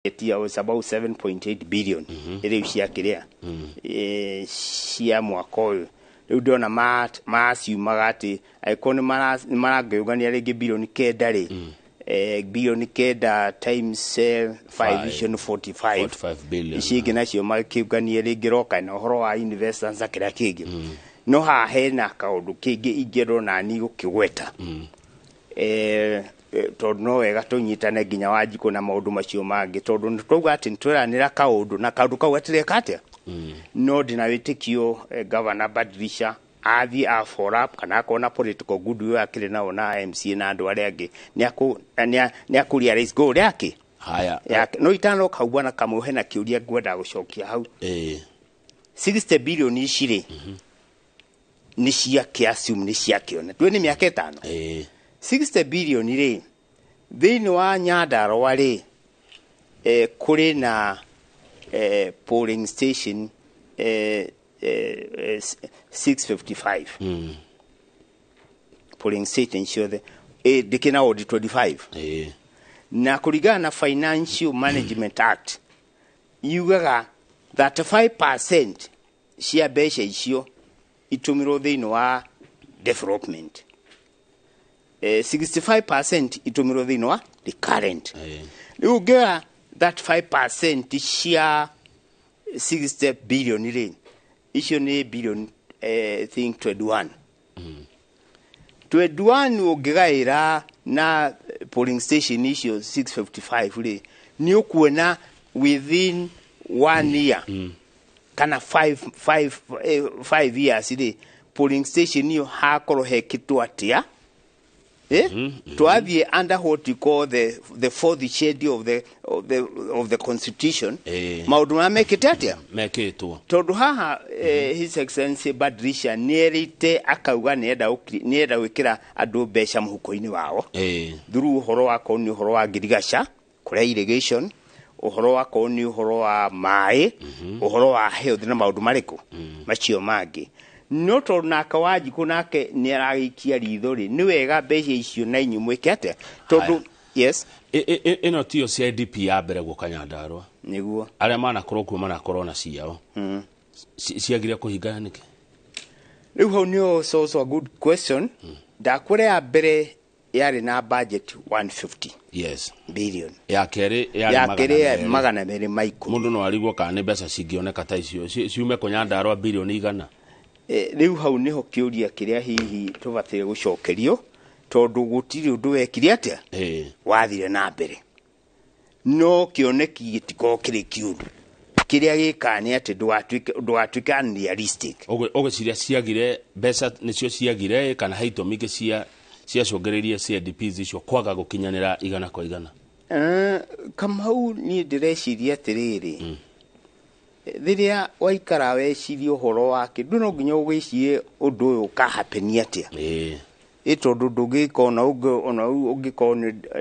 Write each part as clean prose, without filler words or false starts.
it was about 7.8 billion ere cia kiria cia mwaka uyu riu ndona maciumaga ati aikoni marangĩũngania rĩngĩ billion kenda ri billion kenda times 5 vision 45 billion cingĩ nacio makĩũngania rĩngĩ roka na ũhoro wa investors akĩra kĩngĩ no ha hena kaũndũ kĩngĩ ingĩrona ni gũkĩgweta tondũ no wega tũnyitane nginya Wanjikũ na maũndũ macio mangĩ tondũ nĩtwauga atĩ nĩtũranĩra kaũndũ na kaũndũ kau gatireka atĩa no ndina wĩtĩkio governor Badilisha athi a follow up kana akona political goodwill akĩrĩ nao na MCA na andũ arĩa angĩ nĩakũria raise goal yake haya no itano kaubwa na kamwe hena kĩũria ngwenda gũcokia hau 60 billion icirĩ ni cia kiasum ni cia kiona twĩ nĩ mĩaka 5 60 billion ri thĩinĩ wa Nyandarũa ri kũrĩ na polling station 655 polling station ciothe ndikina ward 25 na kũringana na Financial Management Act yugaga 35% cia mbeca icio itumirwo thĩinĩ wa development 65% itumirwo thĩinĩ wa recurrent rĩu ngĩra 35% cia 60 billion ri icio nĩ billion think 21 ũngĩgaĩra na polling station icio 655 ri ni ũkuona within 1 year kana 5 years ri polling station iyo hakorwo hekĩtwo atĩa twathiĩ under what you call the fourth schedule of the constitution maũndũ mamekĩte atĩa mekĩtwo tondũ haha His Excellency Badilisha nĩerĩte akauga nĩenda gwĩkĩra andũ mbeca mũhuko-inĩ wao through ũhoro wa koni ũhoro wa ngirigaca kũrĩa irrigation ũhoro wa koni ũhoro wa maĩ ũhoro wa health na maũndũ marĩkũ macio mangĩ no tondũ naka Wanjikũ nake nĩaragĩikia ritho ri nĩ wega mbeca icio na inyuĩ mwĩke atĩa tondũ yes ĩno tiyo cia IDP ya mbere gũka Nyandarũa nĩguo arĩa manakorwo kuo manakorwo na ciao ciagire kũhingana nĩkĩ rĩu hau nĩyo so a good question ndakwĩra ya mbere yarĩ na budget 150 yes billion ya kerĩ yarĩ magana merĩ ma ikũmi mũndũ no arigwo kana nĩ mbeca cingĩoneka ta icio ciume kũ Nyandarũa billion igana rĩu hau nĩho kĩũria kĩrĩa hihi tũbataire gũcokerio tondũ gũtirĩ ũndũ wekire atĩa wathire na mbere no kĩoneki gĩtikorwo kĩrĩ kĩũru kĩrĩa gĩkani atĩ ndũgatuĩke unrealistic ũgĩciria ciagire mbeca nĩcio ciagire kana haito mingĩ ciacũngĩrĩirie CDPs icio kwaga gũkinyanĩra igana kwa igana Kamau niĩ ndĩreciria atĩrĩrĩ rĩrĩa waikara weciria ũhoro wake ndũ no nginya ũgĩcirie ũndũ ũyũ ũkahapenia atĩa tondũ ndũngĩka ona ũngĩkorwo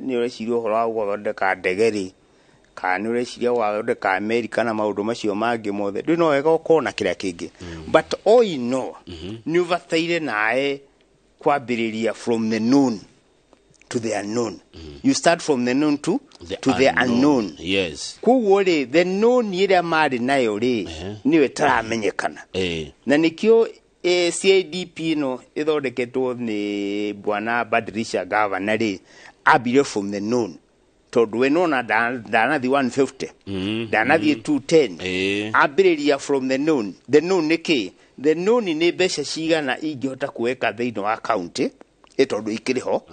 nĩ ũreciria ũhoro wa gũthondeka ndege rĩ kana nĩ ũreciria gũthondeka Amerika na maũndũ macio mangĩ mothe ndũ no wega ũkorwo na kĩrĩa kĩngĩ but all in all nĩ ũbataire nawe kwambĩrĩria from the known to the unknown. You start from the known to the unknown. Yes. Kuo ri the known ĩrĩa marĩ nayo ri niwe taramenyekana. Na nikio CDP no ithondeketwo ni bwana Badilisha governor ri abire from the known. Tondũ we nona ndanathi 150 ndanathi 210 ambĩrĩria from the known. The known nĩ kĩ? The known nĩ mbeca cigana ingĩhota kuweka thĩinĩ wa county tondũ ikĩrĩ ho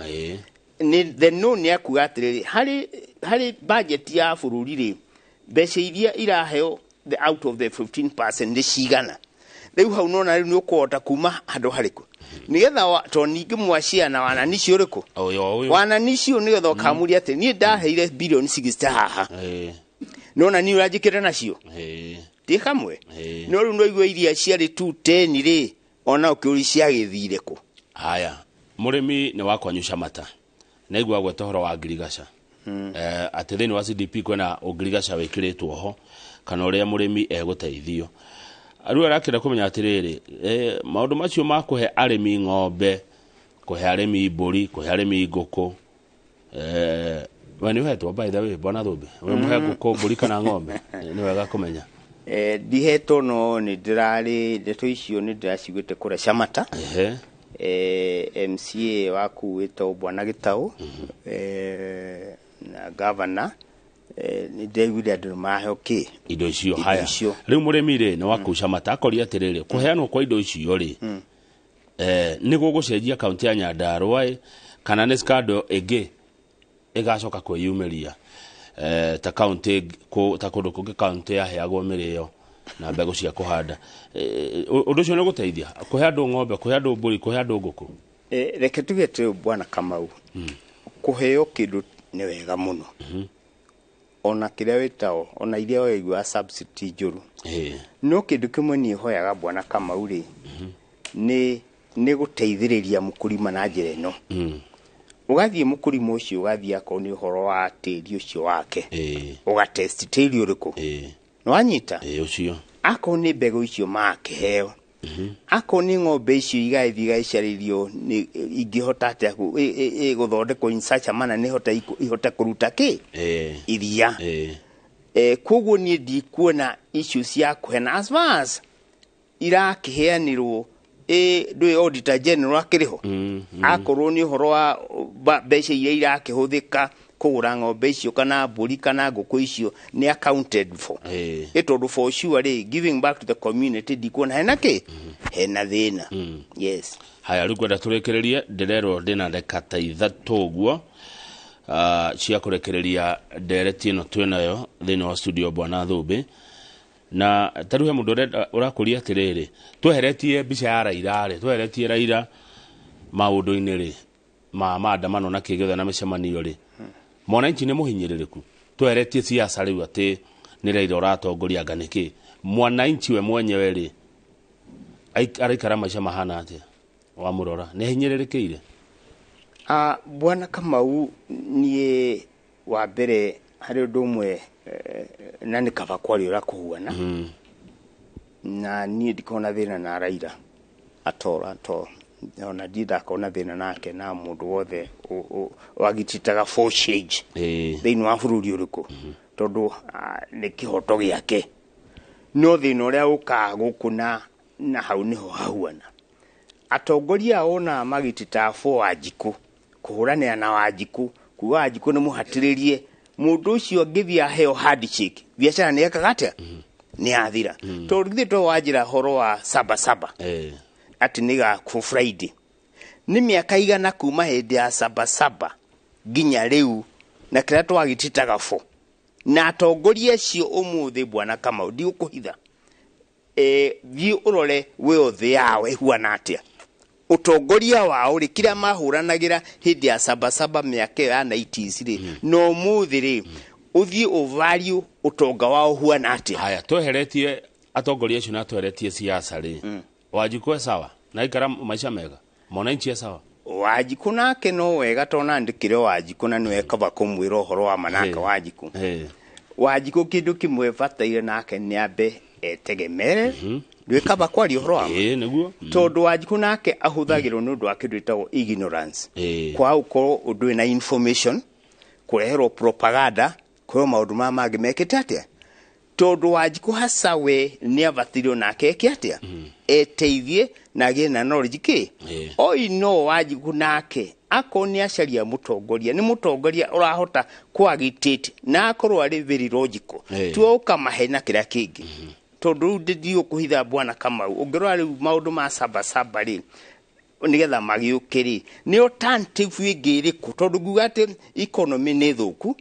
the known nĩ akuga atĩrĩrĩ harĩ budget ya bũrũri rĩ mbeca iria iraheo out of the 15% nĩ cigana rĩu hau nona rĩu nĩ ũkũhota kuma handũ harĩkũ nĩgetha to ningĩ mwaciana wananici ũrĩkũ wananici nĩgetha ũkamũria atĩ niĩ ndaheire billion 60 haha nona niĩ ũranjĩkĩra nacio ti kamwe no rĩu no igwe iria ciarĩ 210 rĩ ona ũkĩũri ciagĩthire kũ haya mũrĩmi nĩ wakwanyusha mata na igwa gweta ũhoro wa ngirigaca atĩ thĩinĩ wa CDP kwĩna ngirigaca wĩkĩrĩtwo ho kana ũrĩa mũrĩmi egũteithio rĩu arakĩra kũmenya atĩrĩrĩ maũndũ macio ma kũhe arĩmi ng'ombe kũhe arĩmi mbũri kũhe arĩmi ngũkũ we nĩ ũhetwo by the way bwana Thũmbĩ we mũhe ngũkũ mbũri kana ng'ombe nĩ wega kũmenya ndihetwo no nĩ ndĩrarĩ ndeto icio nĩ ndĩraciguĩte kũrĩa Shamata MCA wakuĩtwo bwana Gĩtaũ na governor nĩ ndaiguire andũ maheo kĩ indo icio haya rĩu mũrĩmi rĩ nĩ wakũ Shamata akoria atĩrĩrĩ kũheanwo kwa indo icio rĩ nĩ gũgũcenjia kaunti ya Nyandarũa kana nĩ skando ĩngĩ ĩgacoka kwĩyumĩria ta kaunti ta kũndũ kũngĩ kaunti yaheagwo mĩrĩo na mbegũ cia kũhanda ũndũ ũcio nĩ gũteithia kũhe andũ ng'ombe kũhe andũ mbũri kũhe andũ ngũkũ reke tuge tũ bwana Kamau kũheo kĩndũ nĩ wega mũno ona kĩrĩa wĩtao ona iria waigua subsidy njũru no kĩndũ kĩmwe niĩ hoyaga bwana Kamau rĩ nĩ gũteithĩrĩria mũkũrima na njĩra ĩno ugathiĩ mũkũrima ũcio ugathiĩ akoo nĩ ũhoro wa tĩri ũcio wake ũgatest tĩri ũrĩkũ nĩwanyita ũcio akoo nĩ mbegũ icio makĩheo akoo nĩ ng'ombe icio igaĩthiĩ igaicarĩrio ingĩhota atĩa gũthondekwo in such a manner nĩ ihote kũruta kĩ iria koguo niĩ ndikuona issue cia kũhena as far as irakĩheanĩrwo ndũĩ auditor general akĩrĩho akorwo nĩ ũhoro wa mbeca iria irakĩhũthĩka kũgũra ng'ombe icio kana mbũri kana ngũkũ icio nĩ accounted for tondũ for sure giving back to the community ndikuona hena kĩ hena thĩna yes haya rĩu kwenda tũrekererie ndĩrerwo ndĩna ndeka ta ithatũ ũguo cia kũrekereria ndereti ĩno twĩnayo thĩinĩ wa studio bwana Thũmbĩ na tarĩu he mũndũ ũrakũria atĩrĩrĩ tweheretie mbica ya Raila rĩ tweheretie Raila maũndũ-inĩ rĩ ma maandamano na kĩgĩothe na mĩcemanio rĩ mwananchi nĩ mũhinyĩrĩrĩku tweheretie siasa rĩu atĩ nĩ Raila ũratongoria anga nĩkĩ mwananchi we mwenyewe rĩ araikara maica mahana atĩa wamũrora nĩ hinyĩrĩrĩkĩire bwana Kamau niĩ wa mbere harĩ ũndũ ũmwe na nĩ kaba kwari ũrakũhuana na niĩ ndikona thĩna na Raila atora ona ndakona thĩna nake na mũndũ wothe wagititaga for change thĩinĩ wa bũrũri ũrĩkũ tondũ nĩ kĩhoto gĩake no thĩna ũrĩa ũkaga gũkũ na hau nĩho hahuana atongoria ona magititaga for Wanjikũ kũhũranĩra na Wanjikũ kuga Wanjikũ nĩ mũhatĩrĩrie mũndũ ũcio angĩthiĩ aheo handshake biacara nĩ ekaga atĩa nĩ athira tondũ githĩ to wanjĩra horo wa Sabasaba atĩ nĩ gakũ Friday nĩ mĩaka igana kuma hĩndĩ ya Sabasaba nginya rĩu na kĩrĩa twagititaga fo na atongoria acio ũmũthĩ bwana Kamau ndigũkũhitha thiĩ ũrore we thĩ yao ĩhuana atĩa utongoria wao rĩ kĩrĩa mahũranagĩra hĩndĩ ya Sabasaba mĩaka ya 90s rĩ no mũthĩ rĩ ũthiĩ ũvalue utonga wao huana atĩa haya tweheretie atongoria acio na tweheretie siasa rĩ Wanjikũ sawa na ikara maica mega mwananchi sawa Wanjikũ nake no wega tona ndikire Wanjikũ na nĩwe kaba kũmwĩra ũhoro wa manaka Wanjikũ Wanjikũ kĩndũ kĩmwe bataire nake nĩ ambe etegemere ndwĩkaba kwari ũhoro wa nĩguo tondũ Wanjikũ nake ahũthagĩrwo nĩ ũndũ wa kĩndũ gĩtagwo ignorance kwa ũkorwo ũndũ na information kũreherwo propaganda kwa maũndũ mangĩ mekĩte atĩa tondũ Wanjikũ hasa we nĩ abatĩrio nake eke atĩa eteithie na agĩe na knowledge kĩ no Wanjikũ nake akorwo nĩ acaria mũtongoria nĩ mũtongoria ũrahota kuagitate na akorwo arĩ very logical tuo ũkamahe na kĩrĩa kĩngĩ tondũ ndiũkũhitha bwana Kamau ũngĩrora rĩu maũndũ ma Sabasaba rĩ nigetha magĩũkĩrĩ nĩ alternative ĩngĩ tondũ nguga atĩ economy nĩ thũku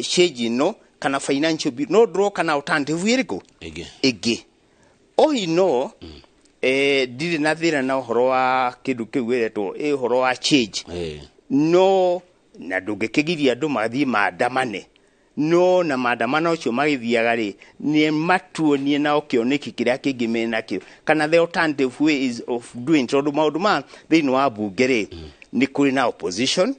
change no kana financial bill no draw kana alternative ĩrĩkũ ĩngĩ no ndire na thĩna na ũhoro wa kĩndũ kĩu wĩretwo ũhoro wa change no na ndũngĩkĩgiria andũ mathiĩ maandamane no na maandamano ũcio magĩthiaga rĩ nĩ matuonie na kĩoneki kĩrĩa kĩngĩ mena kĩo kana the alternative way of doing tondũ maũndũ ma thĩinĩ wa bunge rĩ nĩ kũrĩ na opposition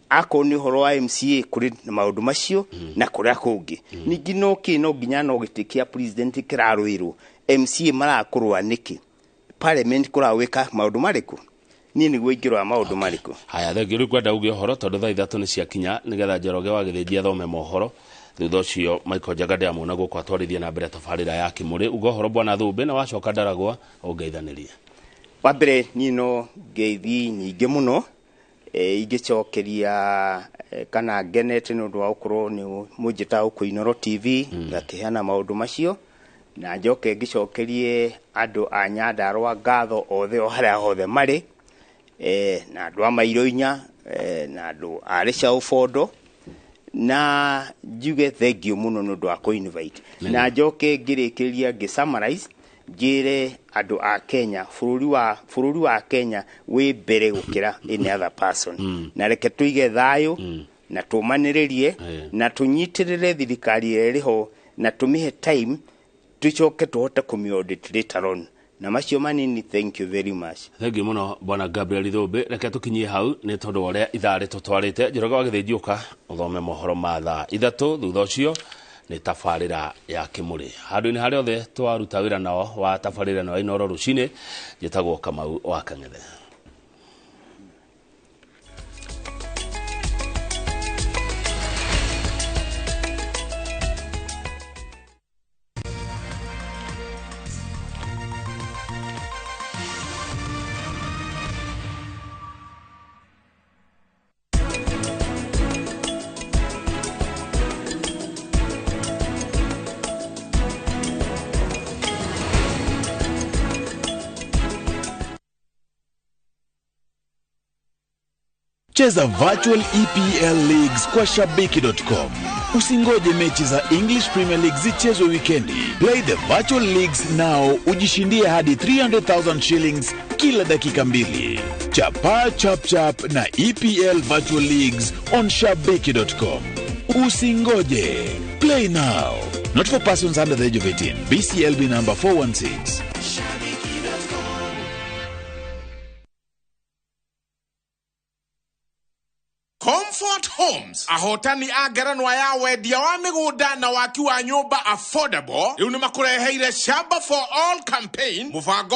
ako nĩ ũhoro wa MCA kũrĩ na maũndũ macio na kũrĩa kũngĩ ningĩ no nginya no gĩtĩkia president kĩrarũĩrwo MCA marakũrũa nĩkĩ parliament kũrawĩka maũndũ marĩkũ ni niguo ingirwa maundu mariku haya thengio riu kwenda uge horo tondu thaa 3 ni ciakinya nigetha Njoroge wa Githĩnji athome mohoro thutha ucio Michael Jagade amona guko atwarithia na mbere tabarĩra ya Kimuri ugo horo bwana Thumbe na wacoka Ndaragwa ungeithanirie wa mbere ni no ngeithi nyingi muno ingicokeria kana ngenete nundu wa ukorwo ni munjita ku INooro TV ngakiheana maundu macio na njoke ngicokerie andu a Nyandarua ngatho othe o haria hothe mari na andu a Mairoinya na andu a Rĩcaũ na njuge thank you muno nundu wa ku-invite na njoke ngirikiria ngi-summarize njire andu a Kenya bururi wa Kenya wi mbere gukira any other person na reke tuige thayo na tumaniririe na tunyitirire thirikari iriho na tumihe time tucoke tuhote kumiaudit later on na macio manini thank you very much thank you muno bwana Gabriel Thumbe reke tukinyie hau ni tondu oria ithari tutwarite Njoroge wa Githĩnji uka uthome mohoro ma thaa 3 thutha ucio ni tabarĩra ya Kimuri handu-ini haria othe twaruta wira nao wa tabarĩra no INooro Rũciini njĩtagwo Kamau wa Kang'ethe Cheza virtual EPL leagues kwa shabiki.com. Usingoje mechi za English Premier League zichezwe weekendi. Play the virtual leagues now ujishindie hadi 300,000 shillings kila dakika mbili. Chapa chap chap na EPL virtual leagues on shabiki.com. Usingoje. Play now. Not for persons under the age of 18. BCLB number 416. Comfort Homes ahotani agaranwa ya wendia wa migunda na waki wa nyumba affordable riu ni makureheire shamba for all campaign mufango